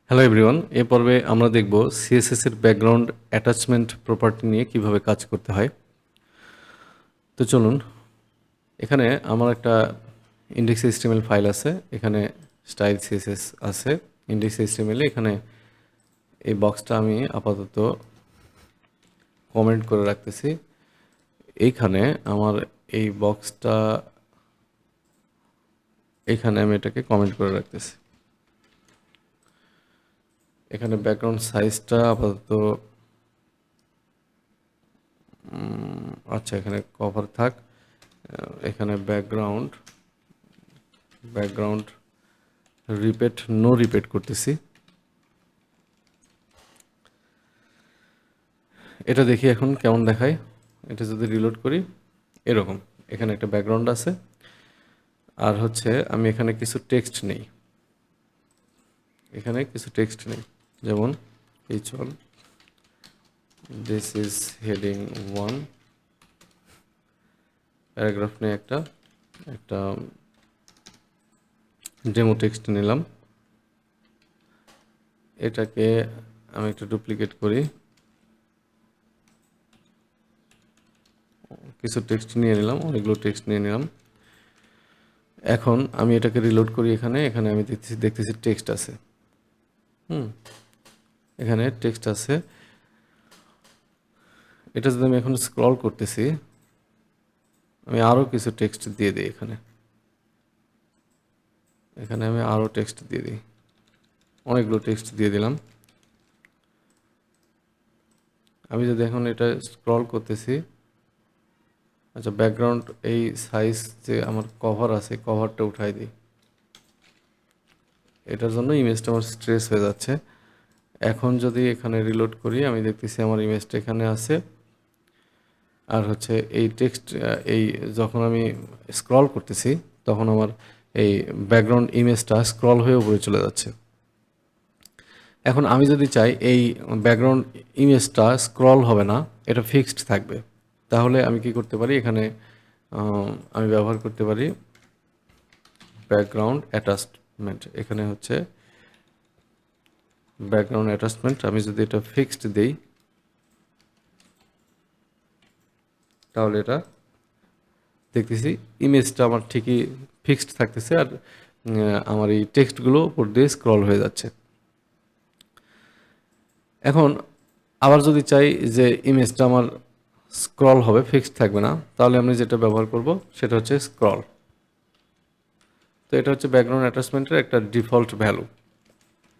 Hello everyone, এ পর্বে আমরা দেখব সিএসএস এর ব্যাকগ্রাউন্ড অ্যাটাচমেন্ট প্রপার্টি নিয়ে কিভাবে কাজ করতে হয়। তো চলুন, এখানে আমার একটা ইন্ডেক্স এইচটিএমএল ফাইল আছে, এখানে স্টাইল সিএসএস আছে ইন্ডেক্স এইচটিএমএল। এখানে এই বক্সটা আমি আপাতত কমেন্ট করে রাখতেছি। এইখানে আমার এই বক্সটা, এখানে আমি এটাকে কমেন্ট করে রাখতেছি। এখানে ব্যাকগ্রাউন্ড সাইজটা আপাতত আচ্ছা, এখানে কভার থাক। এখানে ব্যাকগ্রাউন্ড নো রিপিট করতেছি। এটা দেখি এখন কেমন দেখায়। এটা যদি রিলোড করি, এরকম এখানে একটা ব্যাকগ্রাউন্ড আছে, আর হচ্ছে আমি এখানে কিছু টেক্সট নেই। যেমন এই চল, দিস ইজ হেডিং 1, প্যারাগ্রাফ নিয়ে একটা একটা ডেমো টেক্সট নিলাম। এটাকে আমি একটু ডুপ্লিকেট করি, কিছু টেক্সট নিয়ে নিলাম, অনেকগুলো টেক্সট নিয়ে নিলাম। এখন আমি এটাকে রিলোড করি। এখানে আমি দেখতেছি টেক্সট আছে। এখানে টেক্সট আছে। এটা যদি আমি এখন স্ক্রল করতেছি, আমি আরও কিছু টেক্সট দিয়ে দিই। এখানে আমি আরও টেক্সট দিয়ে দিই, অনেকগুলো টেক্সট দিয়ে দিলাম। আমি যদি এখন এটা স্ক্রল করতেছি, আচ্ছা, ব্যাকগ্রাউন্ড এই সাইজ যে আমার কভার আছে, কভারটা উঠাই দিই। এটার জন্য ইমেজটা আমার স্ট্রেস হয়ে যাচ্ছে। এখন যদি এখানে রিলোড করি, আমি দেখতেছি আমার ইমেজটা এখানে আছে। আর হচ্ছে এই টেক্সট, এই যখন আমি স্ক্রল করতেছি, তখন আমার এই ব্যাকগ্রাউন্ড ইমেজটা স্ক্রল হয়ে উপরে চলে যাচ্ছে। এখন আমি যদি চাই এই ব্যাকগ্রাউন্ড ইমেজটা স্ক্রল হবে না, এটা ফিক্সড থাকবে, তাহলে আমি কি করতে পারি? এখানে আমি ব্যবহার করতে পারি ব্যাকগ্রাউন্ড অ্যাটাচমেন্ট। এখানে হচ্ছে ব্যাকগ্রাউন্ড অ্যাটাচমেন্ট। আমি যদি এটা ফিক্সড দেই, তাহলে এটা দেখতেছি ইমেজটা আমার ঠিকই ফিক্সড থাকতেছে, আর আমার এই টেক্সটগুলো উপর দিয়ে স্ক্রল হয়ে যাচ্ছে। এখন আবার যদি চাই যে ইমেজটা আমার স্ক্রল হবে, ফিক্সড থাকবে না, তাহলে আমি যেটা ব্যবহার করব সেটা হচ্ছে স্ক্রল। তো এটা হচ্ছে ব্যাকগ্রাউন্ড অ্যাটাচমেন্টের একটা ডিফল্ট ভ্যালু।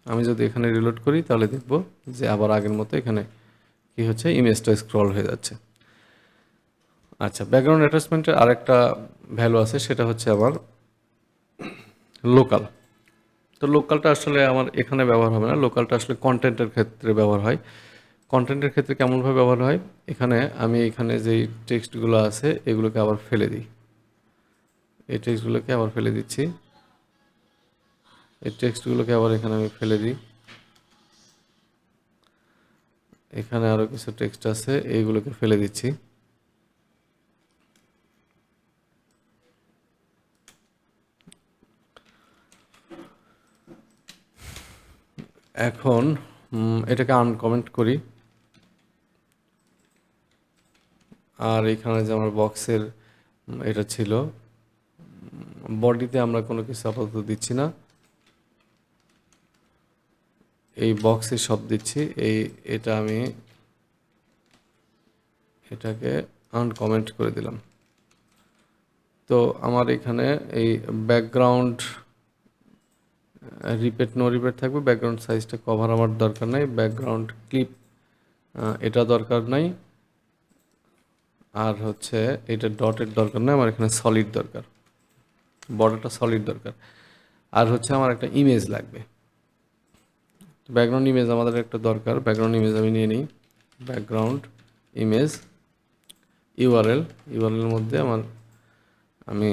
আমি যদি এখানে রিলোড করি, তাহলে দেখব যে আবার আগের মতো এখানে কি হচ্ছে, ইমেজটা স্ক্রল হয়ে যাচ্ছে। আচ্ছা, ব্যাকগ্রাউন্ড অ্যাটাচমেন্টের আরেকটা ভ্যালু আছে, সেটা হচ্ছে আমার লোকাল। তো লোকালটা আসলে আমার এখানে ব্যবহার হবে না, লোকালটা আসলে কন্টেন্টের ক্ষেত্রে ব্যবহার হয়। কন্টেন্টের ক্ষেত্রে কেমনভাবে ব্যবহার হয়? এখানে যেই টেক্সটগুলো আছে, এগুলোকে আবার ফেলে দিই। এই টেক্সটগুলোকে আবার ফেলে দিচ্ছি। এই টেক্সটগুলোকে আবার এখানে আমি ফেলে দিই। এখানে আরও কিছু টেক্সট আছে, এইগুলোকে ফেলে দিচ্ছি। এখন এটাকে আনকমেন্ট করি। আর এখানে যে আমার বক্সের এটা ছিল, বডিতে আমরা কোনো কিছু আপাতত দিচ্ছি না, এই বক্সে সব দিচ্ছি। এটা আমি এটাকে আনকমেন্ট করে দিলাম। তো আমার এখানে এই ব্যাকগ্রাউন্ড নো রিপিট থাকবে। ব্যাকগ্রাউন্ড সাইজটা কভার আমার দরকার নাই, ব্যাকগ্রাউন্ড ক্লিপ এটা দরকার নাই, আর হচ্ছে এটা ডটের দরকার নাই, আমার এখানে সলিড দরকার, বর্ডারটা সলিড দরকার। আর হচ্ছে আমার একটা ইমেজ লাগবে, ব্যাকগ্রাউন্ড ইমেজ আমাদের একটা দরকার। ব্যাকগ্রাউন্ড ইমেজ আমি নিয়ে নিই, ব্যাকগ্রাউন্ড ইমেজ ইউআরএল মধ্যে আমি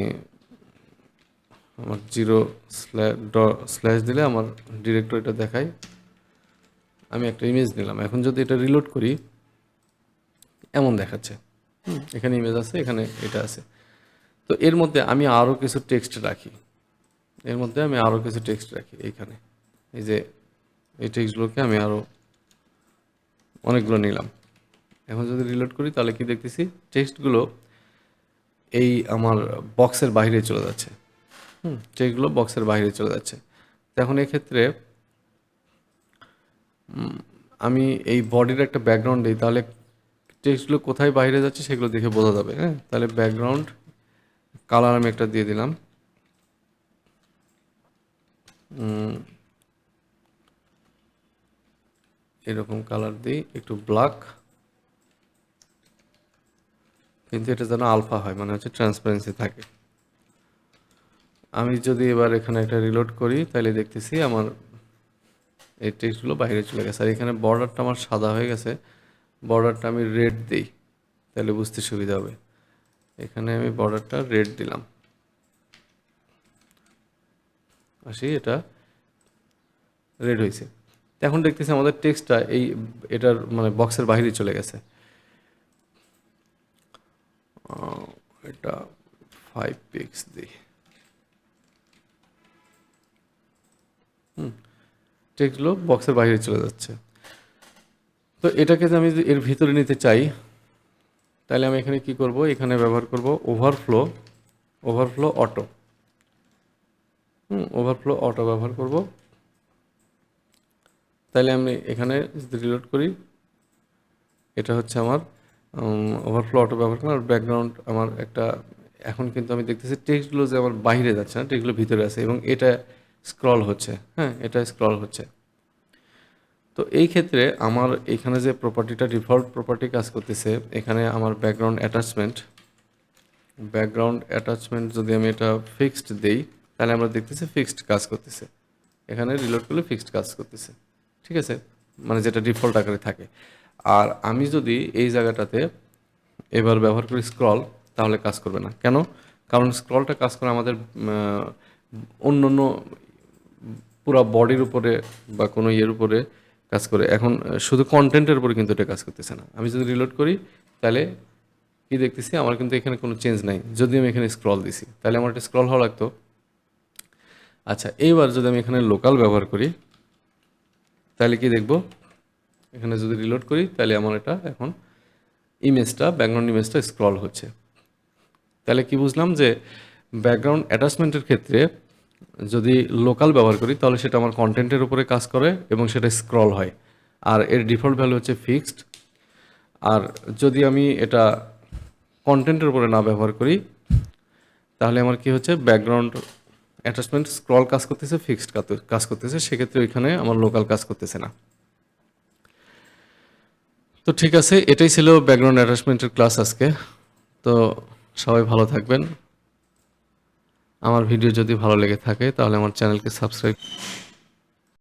আমার স্ল্যাশ দিলে আমার ডিরেক্টরিটা দেখায়। আমি একটা ইমেজ নিলাম। এখন যদি এটা রিলোড করি, এমন দেখাচ্ছে। এখানে ইমেজ আছে, এখানে এটা আছে। তো এর মধ্যে আমি আরও কিছু টেক্সট রাখি। এইখানে এই যে এই টেক্সটগুলোকে আমি আরও অনেকগুলো নিলাম। এখন যদি রিলোড করি তাহলে কি দেখতেছি, টেক্সটগুলো এই আমার বক্সের বাইরে চলে যাচ্ছে। টেক্সটগুলো বক্সের বাইরে চলে যাচ্ছে। তো এখন এক্ষেত্রে আমি এই বডির একটা ব্যাকগ্রাউন্ড দিই, তাহলে টেক্সটগুলো কোথায় বাইরে যাচ্ছে সেগুলো দেখে বোঝা যাবে। হ্যাঁ, তাহলে ব্যাকগ্রাউন্ড কালার আমি একটা দিয়ে দিলাম, এরকম কালার দিই, একটু ব্ল্যাক, কিন্তু এটা যেন আলফা হয়, মানে হচ্ছে ট্রান্সপারেন্সি থাকে। আমি যদি এবার এখানে একটা রিলোড করি তাহলে দেখতেছি আমার এই টেক্সটগুলো বাইরে চলে গেছে। আর এখানে বর্ডারটা আমার সাদা হয়ে গেছে, বর্ডারটা আমি রেড দিই তাহলে বুঝতে সুবিধা হবে। এখানে আমি বর্ডারটা রেড দিলাম, আসি এটা রেড হয়েছে। এখন দেখতেছি আমাদের টেক্সটটা এটার মানে বক্সের বাইরে চলে গেছে। এটা 5 পিক্স দিই, টেক্সটগুলো বক্সের বাইরে চলে যাচ্ছে। তো এটাকে যে আমি যদি এর ভিতরে নিতে চাই তাহলে আমি এখানে কি করব, এখানে ব্যবহার করব ওভারফ্লো অটো। ওভারফ্লো অটো ব্যবহার করব। তাহলে আমি এখানে যদি রিলোড করি, এটা হচ্ছে আমার ওভারফ্লো অটো ব্যবহার করলাম। আর ব্যাকগ্রাউন্ড আমার একটা, এখন কিন্তু আমি দেখতেছি টেক্সটগুলো যে আমার বাইরে যাচ্ছে না, টেক্সটগুলো ভিতরে আছে এবং এটা স্ক্রল হচ্ছে। হ্যাঁ, এটা স্ক্রল হচ্ছে। তো এই ক্ষেত্রে আমার এখানে যে প্রপার্টিটা ডিফল্ট প্রপার্টি কাজ করতেছে, এখানে আমার ব্যাকগ্রাউন্ড অ্যাটাচমেন্ট যদি আমি এটা ফিক্সড দেই তাহলে আমরা দেখতেছি ফিক্সড কাজ করতেছে। এখানে রিলোড করলে ফিক্সড কাজ করতেছে, ঠিক আছে, মানে যেটা ডিফল্ট আকারে থাকে। আর আমি যদি এই জায়গাটাতে এবার ব্যবহার করি স্ক্রল, তাহলে কাজ করবে না। কেন? কারণ স্ক্রলটা কাজ করে আমাদের অন্য অন্য পুরো বডির উপরে বা কোনো ইয়ের উপরে কাজ করে। এখন শুধু কন্টেন্টের উপরে কিন্তু এটা কাজ করতেছে না। আমি যদি রিলোড করি তাহলে কি দেখতেছি, আমার কিন্তু এখানে কোনো চেঞ্জ নাই। যদি আমি এখানে স্ক্রল দিছি তাহলে আমার এটা স্ক্রল হওয়া লাগতো। আচ্ছা, এইবার যদি আমি এখানে লোকাল ব্যবহার করি তাহলে কি দেখব, এখানে যদি রিলোড করি তাহলে আমার এটা এখন ব্যাকগ্রাউন্ড ইমেজটা স্ক্রল হচ্ছে। তাহলে কি বুঝলাম যে ব্যাকগ্রাউন্ড অ্যাটাচমেন্টের ক্ষেত্রে যদি লোকাল ব্যবহার করি তাহলে সেটা আমার কন্টেন্টের উপরে কাজ করে এবং সেটা স্ক্রল হয়, আর এর ডিফল্ট ভ্যালু হচ্ছে ফিক্সড। আর যদি আমি এটা কন্টেন্টের উপরে না ব্যবহার করি তাহলে আমার কি হচ্ছে, ব্যাকগ্রাউন্ড অ্যাটাচমেন্ট স্ক্রল কাজ করতেছে, ফিক্সড কাজ করতেছে, সেক্ষেত্রে ওইখানে আমার লোকাল কাজ করতেছে না। তো ঠিক আছে, এটাই ছিল ব্যাকগ্রাউন্ড অ্যাটাচমেন্টের ক্লাস আজকে। তো সবাই ভালো থাকবেন। আমার ভিডিও যদি ভালো লেগে থাকে তাহলে আমার চ্যানেলকে সাবস্ক্রাইব